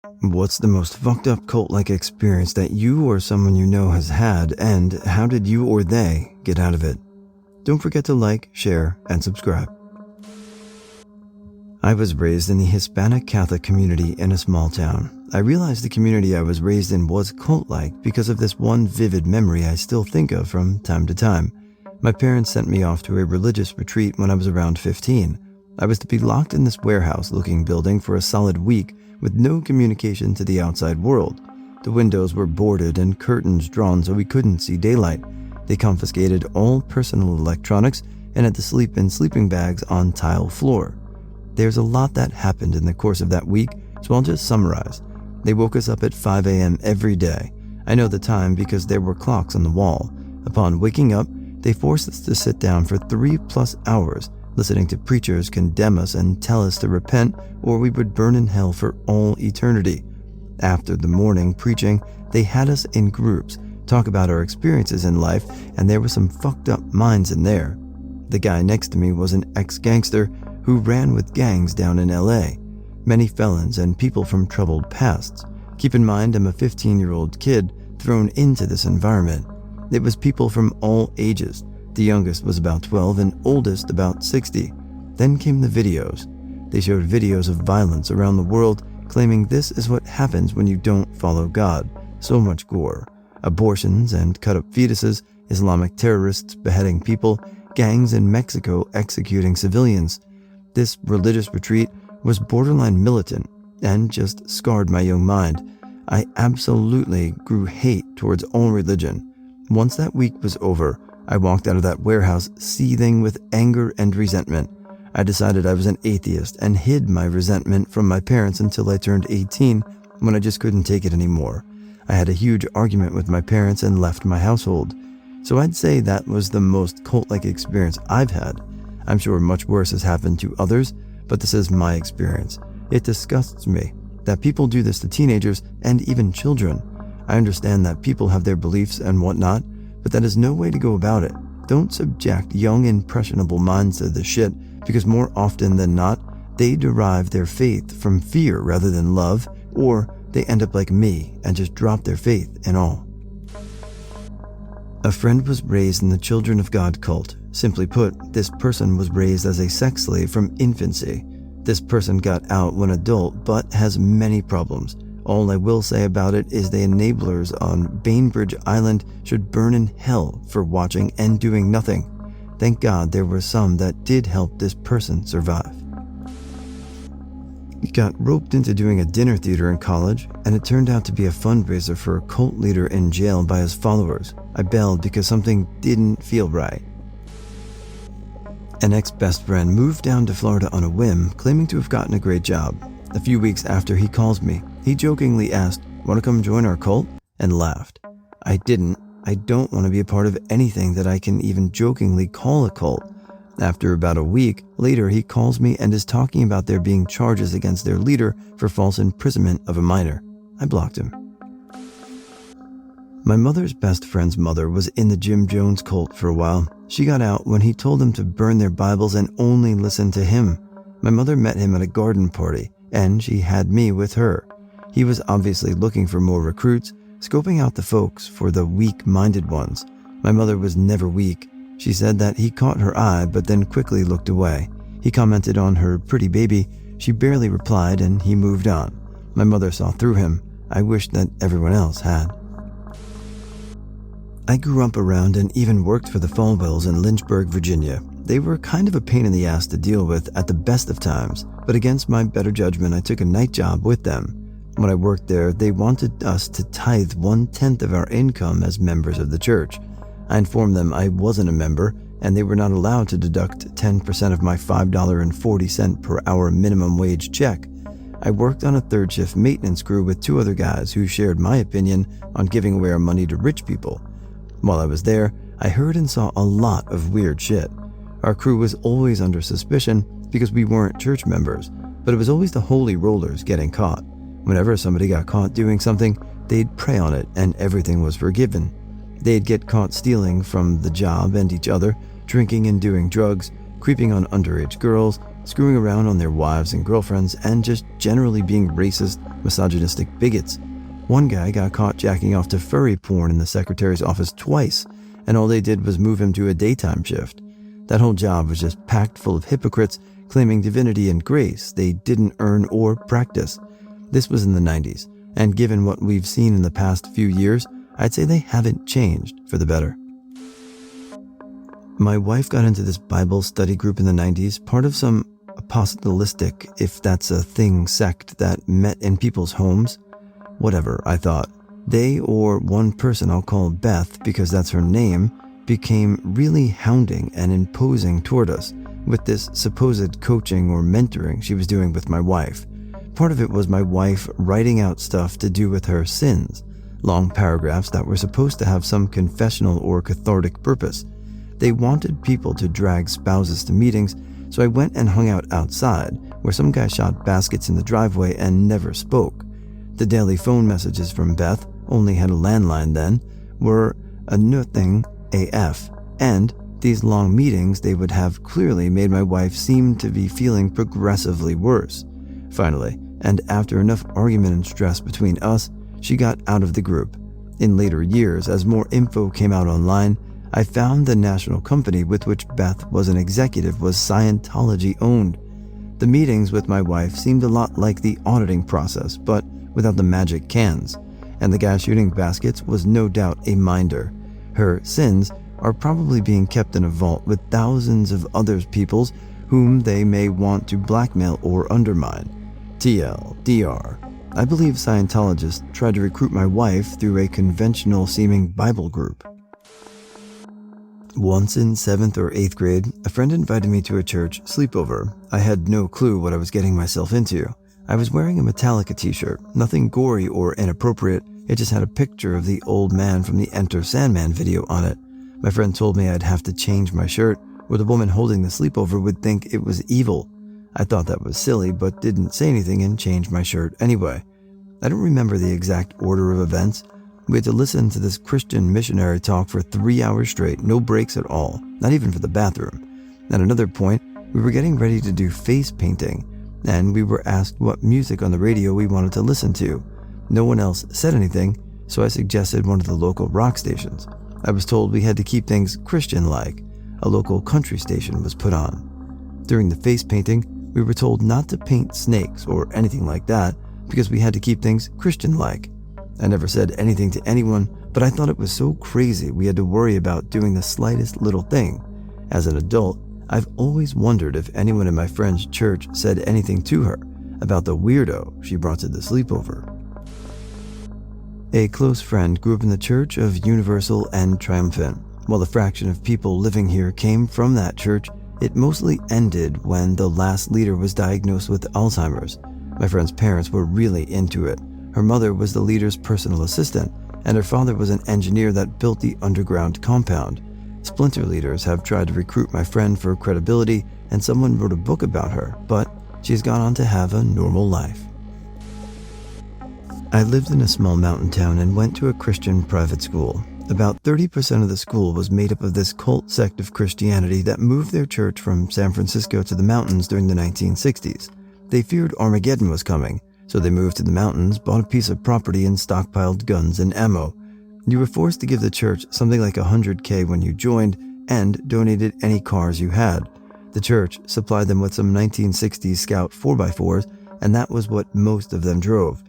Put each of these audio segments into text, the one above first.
What's the most fucked up cult-like experience that you or someone you know has had, and how did you or they get out of it? Don't forget to like, share, and subscribe. I was raised in the Hispanic Catholic community in a small town. I realized the community I was raised in was cult-like because of this one vivid memory I still think of from time to time. My parents sent me off to a religious retreat when I was around 15. I was to be locked in this warehouse-looking building for a solid week with no communication to the outside world. The windows were boarded and curtains drawn so we couldn't see daylight. They confiscated all personal electronics and had to sleep in sleeping bags on tile floor. There's a lot that happened in the course of that week, so I'll just summarize. They woke us up at 5 a.m. every day. I know the time because there were clocks on the wall. Upon waking up, they forced us to sit down for 3+ hours, listening to preachers condemn us and tell us to repent or we would burn in hell for all eternity. After the morning preaching, they had us in groups, talk about our experiences in life, and there were some fucked up minds in there. The guy next to me was an ex-gangster who ran with gangs down in LA. Many felons and people from troubled pasts. Keep in mind, I'm a 15-year-old kid thrown into this environment. It was people from all ages. The youngest was about 12 and oldest about 60. Then came the videos. They showed videos of violence around the world, claiming this is what happens when you don't follow God. So much gore. Abortions and cut-up fetuses, Islamic terrorists beheading people, gangs in Mexico executing civilians. This religious retreat was borderline militant and just scarred my young mind. I absolutely grew hate towards all religion. Once that week was over, I walked out of that warehouse seething with anger and resentment. I decided I was an atheist and hid my resentment from my parents until I turned 18 when I just couldn't take it anymore. I had a huge argument with my parents and left my household. So I'd say that was the most cult-like experience I've had. I'm sure much worse has happened to others, but this is my experience. It disgusts me that people do this to teenagers and even children. I understand that people have their beliefs and whatnot, but that is no way to go about it. Don't subject young, impressionable minds to this shit, because more often than not, they derive their faith from fear rather than love, or they end up like me and just drop their faith and all. A friend was raised in the Children of God cult. Simply put, this person was raised as a sex slave from infancy. This person got out when adult, but has many problems. All I will say about it is the enablers on Bainbridge Island should burn in hell for watching and doing nothing. Thank God there were some that did help this person survive. He got roped into doing a dinner theater in college, and it turned out to be a fundraiser for a cult leader in jail by his followers. I bailed because something didn't feel right. An ex-best friend moved down to Florida on a whim, claiming to have gotten a great job. A few weeks after he calls me, he jokingly asked, "Want to come join our cult?" and laughed. I didn't. I don't want to be a part of anything that I can even jokingly call a cult. After about a week later, he calls me and is talking about there being charges against their leader for false imprisonment of a minor. I blocked him. My mother's best friend's mother was in the Jim Jones cult for a while. She got out when he told them to burn their Bibles and only listen to him. My mother met him at a garden party, and she had me with her. He was obviously looking for more recruits, scoping out the folks for the weak-minded ones. My mother was never weak. She said that he caught her eye but then quickly looked away. He commented on her pretty baby. She barely replied and he moved on. My mother saw through him. I wished that everyone else had. I grew up around and even worked for the Falwells in Lynchburg, Virginia. They were kind of a pain in the ass to deal with at the best of times, but against my better judgment, I took a night job with them. When I worked there, they wanted us to tithe 1/10 of our income as members of the church. I informed them I wasn't a member, and they were not allowed to deduct 10% of my $5.40 per hour minimum wage check. I worked on a third shift maintenance crew with 2 other guys who shared my opinion on giving away our money to rich people. While I was there, I heard and saw a lot of weird shit. Our crew was always under suspicion because we weren't church members, but it was always the holy rollers getting caught. Whenever somebody got caught doing something, they'd prey on it and everything was forgiven. They'd get caught stealing from the job and each other, drinking and doing drugs, creeping on underage girls, screwing around on their wives and girlfriends, and just generally being racist, misogynistic bigots. One guy got caught jacking off to furry porn in the secretary's office twice, and all they did was move him to a daytime shift. That whole job was just packed full of hypocrites claiming divinity and grace they didn't earn or practice. This was in the 90s, and given what we've seen in the past few years, I'd say they haven't changed for the better. My wife got into this Bible study group in the 90s, part of some apostolic, if that's a thing, sect that met in people's homes. Whatever, I thought. They, or one person I'll call Beth because that's her name, became really hounding and imposing toward us with this supposed coaching or mentoring she was doing with my wife. Part of it was my wife writing out stuff to do with her sins, long paragraphs that were supposed to have some confessional or cathartic purpose. They wanted people to drag spouses to meetings, so I went and hung out outside, where some guy shot baskets in the driveway and never spoke. The daily phone messages from Beth, only had a landline then, were a nothing AF, and these long meetings they would have clearly made my wife seem to be feeling progressively worse. Finally, and after enough argument and stress between us, she got out of the group. In later years, as more info came out online, I found the national company with which Beth was an executive was Scientology owned. The meetings with my wife seemed a lot like the auditing process, but without the magic cans, and the guy shooting baskets was no doubt a minder. Her sins are probably being kept in a vault with thousands of other people's whom they may want to blackmail or undermine. TLDR. I believe Scientologists tried to recruit my wife through a conventional-seeming Bible group. Once in 7th or 8th grade, a friend invited me to a church sleepover. I had no clue what I was getting myself into. I was wearing a Metallica t-shirt, nothing gory or inappropriate. It just had a picture of the old man from the Enter Sandman video on it. My friend told me I'd have to change my shirt, or the woman holding the sleepover would think it was evil. I thought that was silly, but didn't say anything and changed my shirt anyway. I don't remember the exact order of events. We had to listen to this Christian missionary talk for 3 hours straight, no breaks at all, not even for the bathroom. At another point, we were getting ready to do face painting, and we were asked what music on the radio we wanted to listen to. No one else said anything, so I suggested one of the local rock stations. I was told we had to keep things Christian-like. A local country station was put on. During the face painting, we were told not to paint snakes or anything like that because we had to keep things Christian-like. I never said anything to anyone, but I thought it was so crazy we had to worry about doing the slightest little thing. As an adult, I've always wondered if anyone in my friend's church said anything to her about the weirdo she brought to the sleepover. A close friend grew up in the Church of Universal and Triumphant. While a fraction of people living here came from that church, it mostly ended when the last leader was diagnosed with Alzheimer's. My friend's parents were really into it. Her mother was the leader's personal assistant, and her father was an engineer that built the underground compound. Splinter leaders have tried to recruit my friend for credibility, and someone wrote a book about her, but she's gone on to have a normal life. I lived in a small mountain town and went to a Christian private school. About 30% of the school was made up of this cult sect of Christianity that moved their church from San Francisco to the mountains during the 1960s. They feared Armageddon was coming, so they moved to the mountains, bought a piece of property, and stockpiled guns and ammo. You were forced to give the church something like $100K when you joined and donated any cars you had. The church supplied them with some 1960s Scout 4x4s, and that was what most of them drove.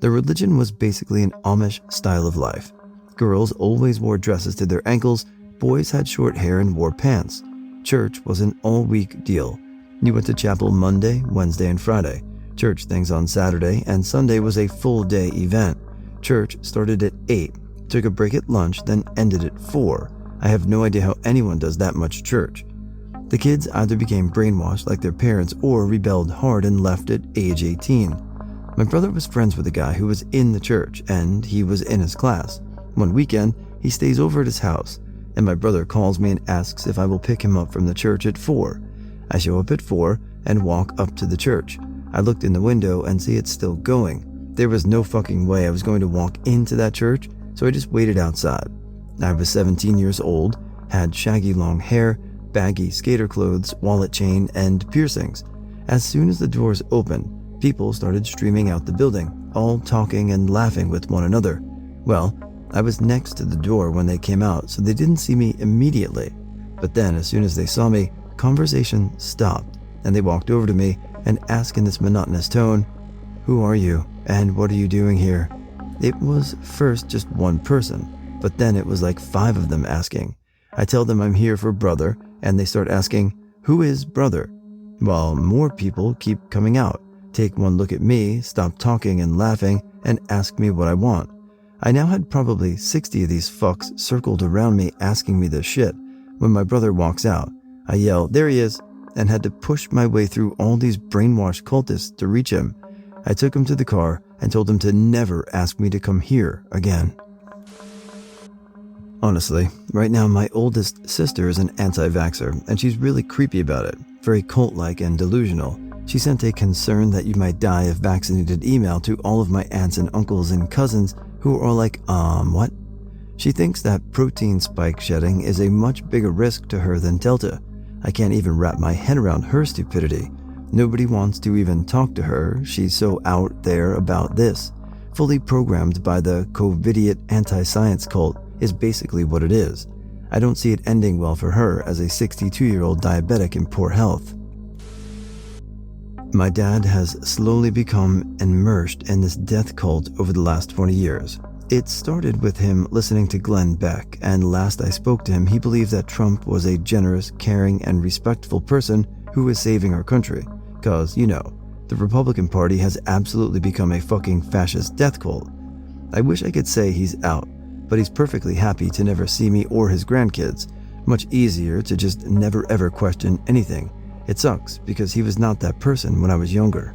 Their religion was basically an Amish style of life. Girls always wore dresses to their ankles, boys had short hair and wore pants. Church was an all-week deal. You went to chapel Monday, Wednesday, and Friday. Church things on Saturday, and Sunday was a full-day event. Church started at 8, took a break at lunch, then ended at 4. I have no idea how anyone does that much church. The kids either became brainwashed like their parents or rebelled hard and left at age 18. My brother was friends with a guy who was in the church, and he was in his class. One weekend, he stays over at his house, and my brother calls me and asks if I will pick him up from the church at 4. I show up at 4 and walk up to the church. I looked in the window and see it's still going. There was no fucking way I was going to walk into that church, so I just waited outside. I was 17 years old, had shaggy long hair, baggy skater clothes, wallet chain, and piercings. As soon as the doors opened, people started streaming out the building, all talking and laughing with one another. Well, I was next to the door when they came out, so they didn't see me immediately. But then, as soon as they saw me, conversation stopped, and they walked over to me and asked in this monotonous tone, "Who are you, and what are you doing here?" It was first just one person, but then it was like 5 of them asking. I tell them I'm here for brother, and they start asking, "Who is brother?" While more people keep coming out, take one look at me, stop talking and laughing, and ask me what I want. I now had probably 60 of these fucks circled around me asking me this shit. When my brother walks out, I yell, "There he is," and had to push my way through all these brainwashed cultists to reach him. I took him to the car and told him to never ask me to come here again. Honestly, right now my oldest sister is an anti-vaxxer, and she's really creepy about it, very cult-like and delusional. She sent a concern that you might die if vaccinated email to all of my aunts and uncles and cousins who are all like, what? She thinks that protein spike shedding is a much bigger risk to her than Delta. I can't even wrap my head around her stupidity. Nobody wants to even talk to her. She's so out there about this. Fully programmed by the COVIDiot anti-science cult is basically what it is. I don't see it ending well for her as a 62-year-old diabetic in poor health. My dad has slowly become immersed in this death cult over the last 20 years. It started with him listening to Glenn Beck, and last I spoke to him, he believed that Trump was a generous, caring, and respectful person who was saving our country. Cause, the Republican Party has absolutely become a fucking fascist death cult. I wish I could say he's out, but he's perfectly happy to never see me or his grandkids. Much easier to just never ever question anything. It sucks because he was not that person when I was younger.